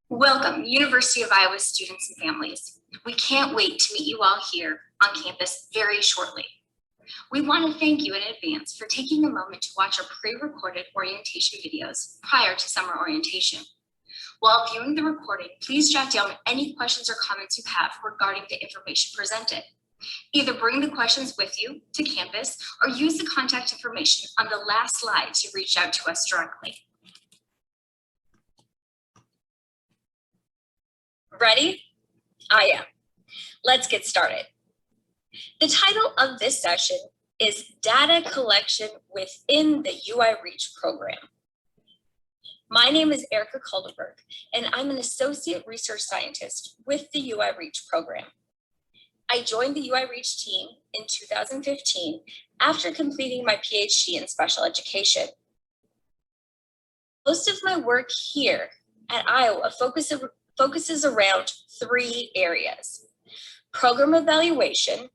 Welcome, University of Iowa students and families. We can't wait to meet you all here on campus very shortly. We want to thank you in advance for taking a moment to watch our pre-recorded orientation videos prior to summer orientation. While viewing the recording, please jot down any questions or comments you have regarding the information presented. Either bring the questions with you to campus or use the contact information on the last slide to reach out to us directly. Ready? I am. Let's get started. The title of this session is Data Collection Within the UI Reach Program. My name is Erica Kaldenberg, and I'm an Associate Research Scientist with the UI Reach Program. I joined the UI Reach team in 2015 after completing my PhD in special education. Most of my work here at Iowa focuses around three areas: program evaluation,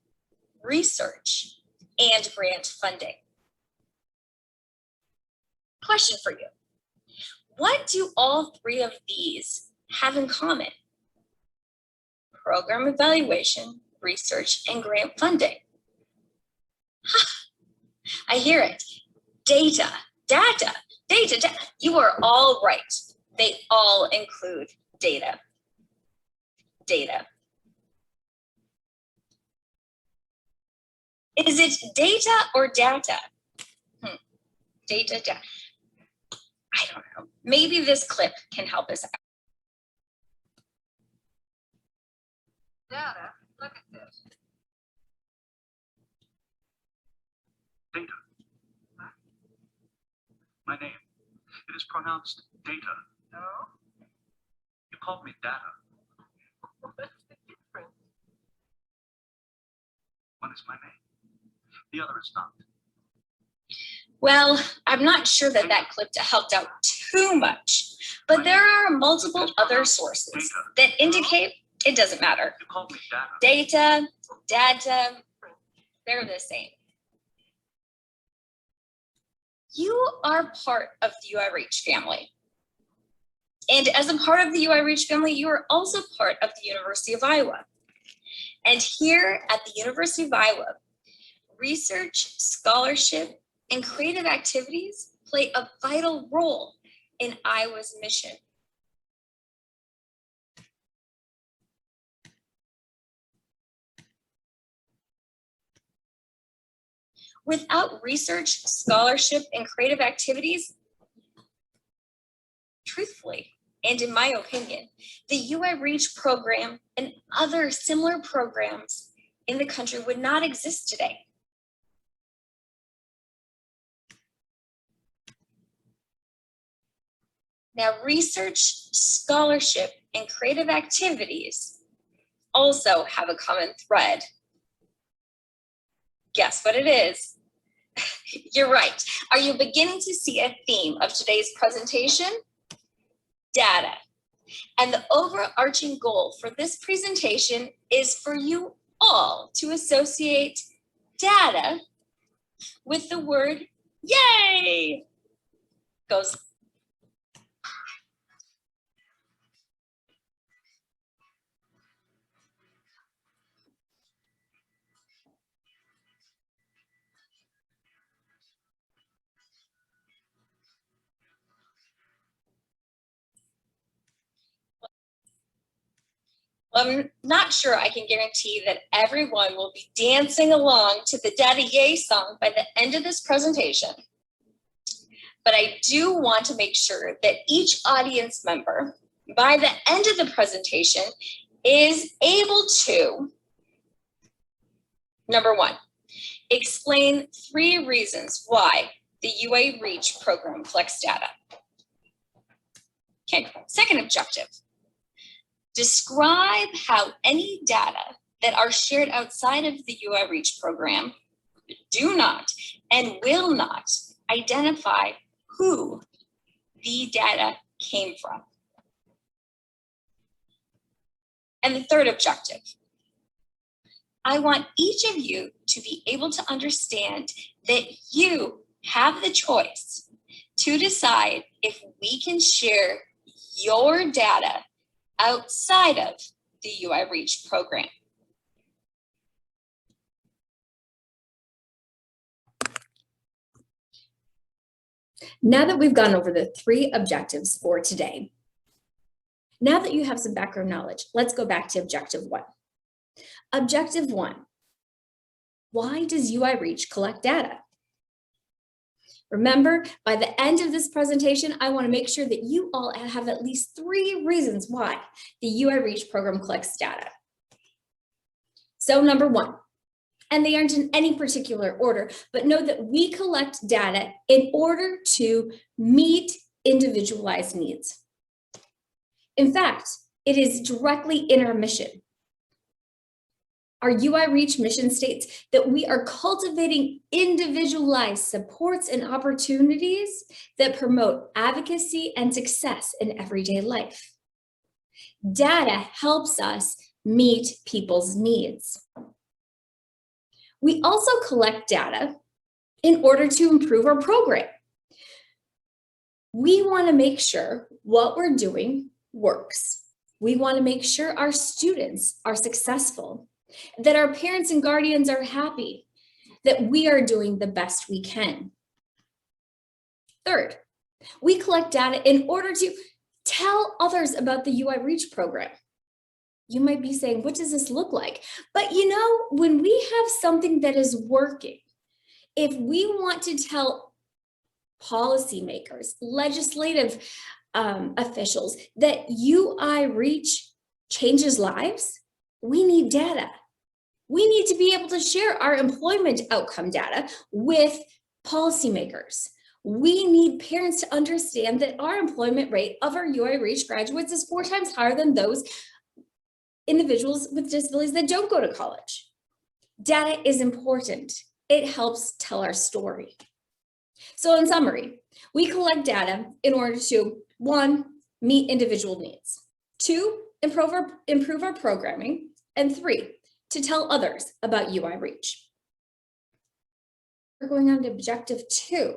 research, and grant funding. Question for you. What do all three of these have in common? Program evaluation, research, and grant funding. I hear it. Data. You are all right. They all include data. Is it data or data? Data. I don't know. Maybe this clip can help us out. Data, look at this. Data. My name. It is pronounced data. No? You called me data. What's the difference? One is my name. The other is not. Well, I'm not sure that clip helped out too much, but there are multiple other sources that indicate it doesn't matter. You called me data. Data, they're the same. You are part of the UI Reach family. And as a part of the UI Reach family, you are also part of the University of Iowa. And here at the University of Iowa, research, scholarship, and creative activities play a vital role in Iowa's mission. Without research, scholarship, and creative activities, truthfully, and in my opinion, the UI Reach program and other similar programs in the country would not exist today. Now, research, scholarship, and creative activities also have a common thread. Guess what it is? You're right. Are you beginning to see a theme of today's presentation? Data. And the overarching goal for this presentation is for you all to associate data with the word yay. Goes. I'm not sure I can guarantee that everyone will be dancing along to the Data Yay song by the end of this presentation. But I do want to make sure that each audience member, by the end of the presentation, is able to, number one, explain 3 reasons why the UI Reach program collects data. Okay, second objective. Describe how any data that are shared outside of the UI Reach program do not and will not identify who the data came from. And the third objective, I want each of you to be able to understand that you have the choice to decide if we can share your data outside of the UI Reach program. Now that we've gone over the 3 objectives for today, now that you have some background knowledge, let's go back to objective 1. Objective 1, why does UI Reach collect data? Remember, by the end of this presentation, I want to make sure that you all have at least 3 reasons why the UI Reach program collects data. So number 1, and they aren't in any particular order, but know that we collect data in order to meet individualized needs. In fact, it is directly in our mission. Our UI Reach mission states that we are cultivating individualized supports and opportunities that promote advocacy and success in everyday life. Data helps us meet people's needs. We also collect data in order to improve our program. We want to make sure what we're doing works. We want to make sure our students are successful, that our parents and guardians are happy, that we are doing the best we can. Third, we collect data in order to tell others about the UI Reach program. You might be saying, what does this look like? But you know, when we have something that is working, if we want to tell policymakers, legislative officials that UI Reach changes lives, we need data. We need to be able to share our employment outcome data with policymakers. We need parents to understand that our employment rate of our UI Reach graduates is 4 times higher than those individuals with disabilities that don't go to college. Data is important. It helps tell our story. So in summary, we collect data in order to 1, meet individual needs, 2, improve our programming, and 3, to tell others about UI Reach. We're going on to objective 2.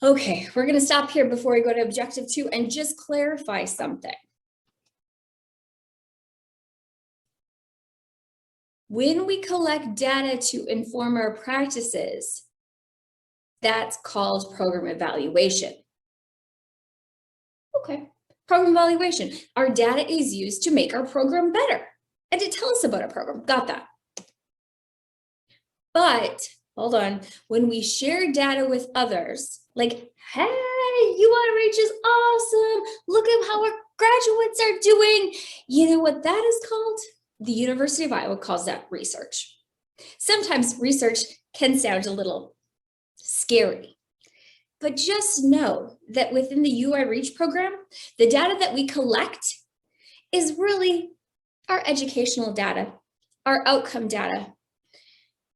Okay, we're going to stop here before we go to objective 2 and just clarify something. When we collect data to inform our practices, that's called program evaluation. Okay, program evaluation. Our data is used to make our program better and to tell us about our program. Got that. But hold on, when we share data with others, like, hey, UI Reach is awesome. Look at how our graduates are doing. You know what that is called? The University of Iowa calls that research. Sometimes research can sound a little scary, but just know that within the UI Reach program, the data that we collect is really our educational data, our outcome data,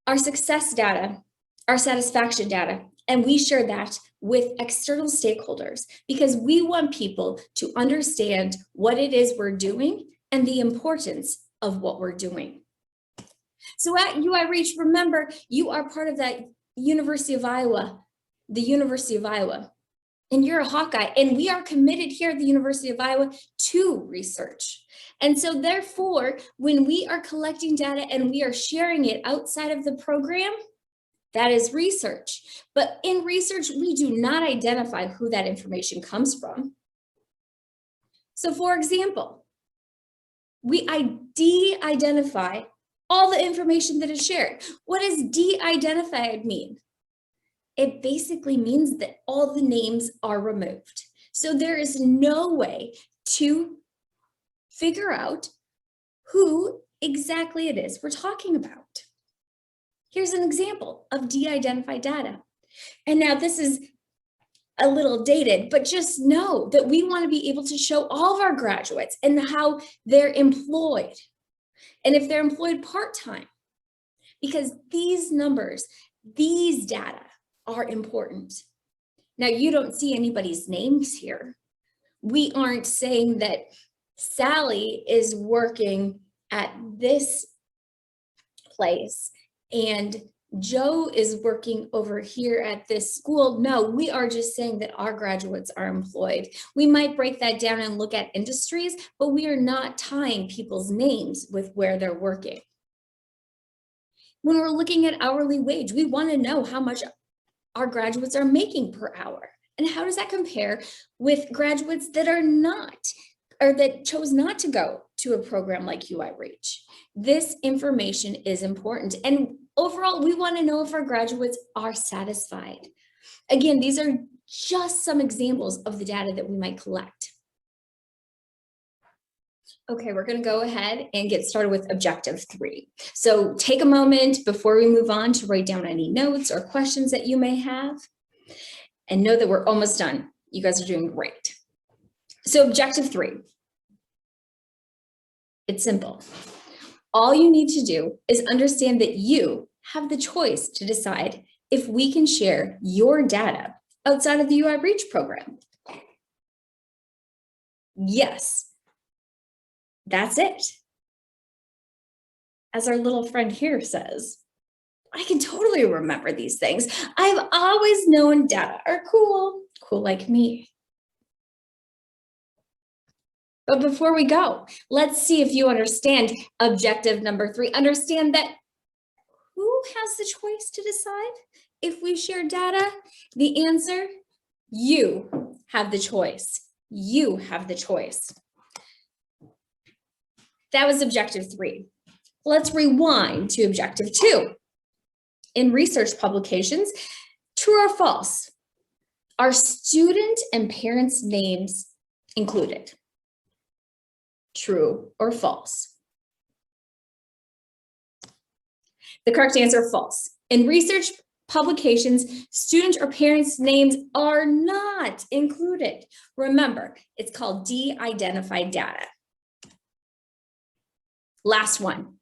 our success data, our satisfaction data, and we share that with external stakeholders because we want people to understand what it is we're doing and the importance of what we're doing. So at UI Reach, remember, you are part of that University of Iowa, the University of Iowa, and you're a Hawkeye, and we are committed here at the University of Iowa to research. And so therefore, when we are collecting data and we are sharing it outside of the program, that is research. But in research, we do not identify who that information comes from. So for example, we de-identify all the information that is shared. What does de-identified mean? It basically means that all the names are removed. So there is no way to figure out who exactly it is we're talking about. Here's an example of de-identified data. And now this is a little dated, but just know that we want to be able to show all of our graduates and how they're employed and if they're employed part-time, because these numbers, these data are important. Now, you don't see anybody's names here. We aren't saying that Sally is working at this place and Joe is working over here at this school. No, we are just saying that our graduates are employed. We might break that down and look at industries, but we are not tying people's names with where they're working. When we're looking at hourly wage, we want to know how much our graduates are making per hour. And how does that compare with graduates that are not, or that chose not to go to a program like UI Reach? This information is important. And overall, we want to know if our graduates are satisfied. Again, these are just some examples of the data that we might collect. Okay, we're going to go ahead and get started with objective 3. So take a moment before we move on to write down any notes or questions that you may have. And know that we're almost done. You guys are doing great. So objective 3. It's simple. All you need to do is understand that you have the choice to decide if we can share your data outside of the UI Reach program. Yes. That's it. As our little friend here says, I can totally remember these things. I've always known data are cool like me. But before we go, let's see if you understand objective number 3. Understand that who has the choice to decide if we share data? The answer, you have the choice. You have the choice. That was objective 3. Let's rewind to objective 2. In research publications, true or false? Are student and parents' names included? True or false? The correct answer, false. In research publications, student or parents' names are not included. Remember, it's called de-identified data. Last one,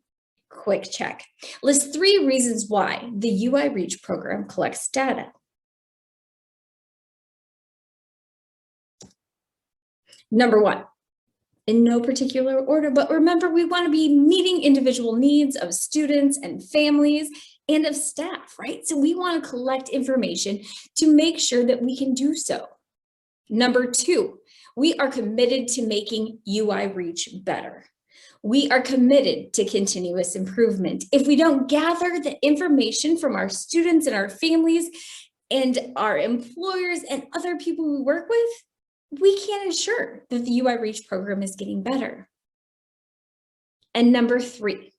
quick check. List 3 reasons why the UI Reach program collects data. Number 1, in no particular order, but remember, we want to be meeting individual needs of students and families and of staff, right? So we want to collect information to make sure that we can do so. Number 2, we are committed to making UI Reach better. We are committed to continuous improvement. If we don't gather the information from our students and our families and our employers and other people we work with, we can't ensure that the UI Reach program is getting better. And number 3,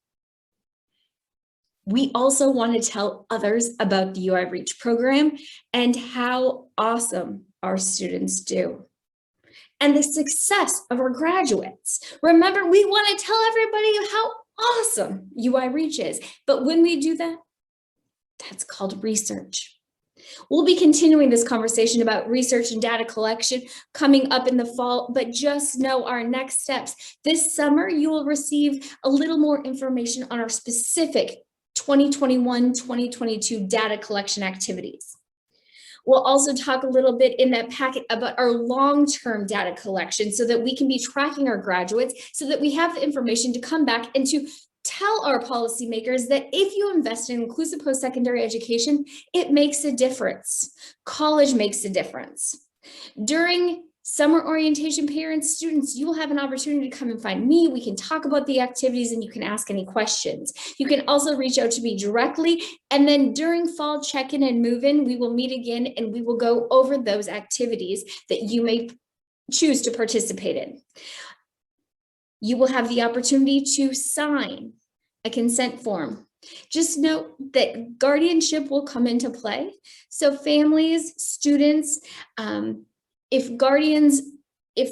we also want to tell others about the UI Reach program and how awesome our students do. And the success of our graduates. Remember, we want to tell everybody how awesome UI Reach is. But when we do that, that's called research. We'll be continuing this conversation about research and data collection coming up in the fall, but just know our next steps. This summer, you will receive a little more information on our specific 2021-2022 data collection activities. We'll also talk a little bit in that packet about our long-term data collection so that we can be tracking our graduates, so that we have the information to come back and to tell our policymakers that if you invest in inclusive post-secondary education, it makes a difference. College makes a difference. During summer orientation, parents, students, you will have an opportunity to come and find me. We can talk about the activities and you can ask any questions. You can also reach out to me directly. And then during fall check-in and move-in, we will meet again and we will go over those activities that you may choose to participate in. You will have the opportunity to sign a consent form. Just note that guardianship will come into play. So families, students, if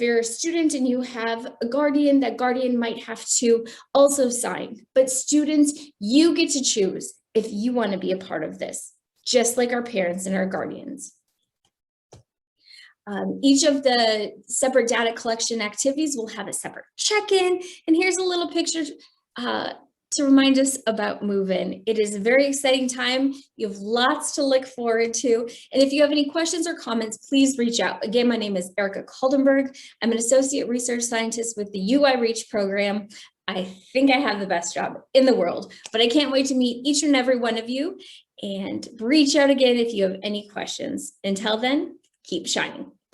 you're a student and you have a guardian, that guardian might have to also sign. But students, you get to choose if you want to be a part of this, just like our parents and our guardians. Each of the separate data collection activities will have a separate check-in. And here's a little picture to remind us about move-in. It is a very exciting time. You have lots to look forward to. And if you have any questions or comments, please reach out. Again, my name is Erica Kaldenberg. I'm an associate research scientist with the UI Reach program. I think I have the best job in the world, but I can't wait to meet each and every one of you. and reach out again if you have any questions. Until then, keep shining.